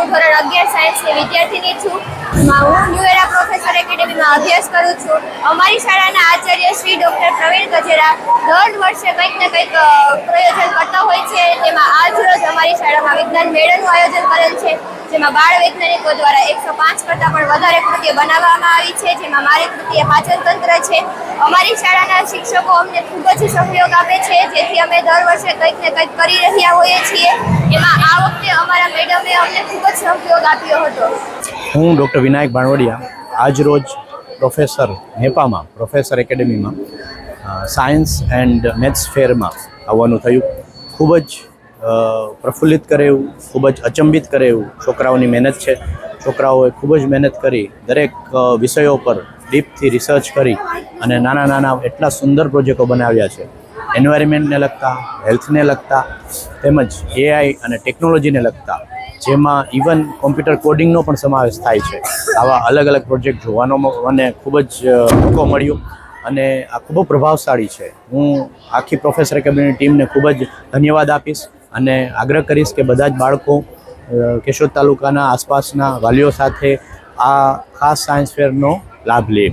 હું ધોરણ 11 સાયન્સની વિદ્યાર્થીની છું. હું ન્યૂ એરા પ્રોફેસર એકેડેમીમાં અભ્યાસ કરું છું. અમારી શાળાના આચાર્ય શ્રી ડૉક્ટર પ્રવીણ ગજેરા દર વર્ષે કંઈક ને કંઈક પ્રયોજન કરતા હોય છે. તેમાં આજ રોજ અમારી શાળામાં વિજ્ઞાન મેળાનું આયોજન કરેલ છે, જેમાં બાળ વૈજ્ઞાનિકો દ્વારા 105 કરતાં પણ વધારે કૃતિઓ બનાવવામાં આવી છે, જેમાં મારી કૃતિ પાચન તંત્ર છે. અમારી શાળાના શિક્ષકો અમને ખૂબ જ સહયોગ આપે છે, જેથી અમે દર વર્ષે કંઈક ને કંઈક કરી રહ્યા હોઈએ છીએ. એમાં આ વખતે અમારા મેડમે અમને ખૂબ જ સહયોગ આપ્યો હતો. હું ડૉક્ટર વિનાયક ભાણવડિયા આજ રોજ પ્રોફેસર નેપામાં પ્રોફેસર એકેડેમીમાં સાયન્સ એન્ડ મેથ્સ ફેરમાં આવવાનું થયું. ખૂબ જ પ્રફુલ્લિત કરે એવું, ખૂબ જ અચંબિત કરે એવું છોકરાઓની મહેનત છે. છોકરાઓએ ખૂબ જ મહેનત કરી દરેક વિષયો પર ડીપથી રિસર્ચ કરી અને નાના નાના એટલા સુંદર પ્રોજેક્ટો બનાવ્યા છે. એન્વાયરમેન્ટને લગતા, હેલ્થને લગતા તેમજ એઆઈ અને ટેકનોલોજીને લગતા, જેમાં ઇવન કોમ્પ્યુટર કોડિંગનો પણ સમાવેશ થાય છે. આવા અલગ અલગ પ્રોજેક્ટ જોવાનો મને ખૂબ જ મોકો મળ્યો અને આ ખૂબ પ્રભાવશાળી છે. હું આખી પ્રોફેસર એકેડમીની ટીમને ખૂબ જ ધન્યવાદ આપીશ અને આગ્રહ કરીશ કે બધા જ બાળકો કેશોદ તાલુકાના આસપાસના વાલીઓ સાથે આ ખાસ સાયન્સ ફેરનો લાભ લે.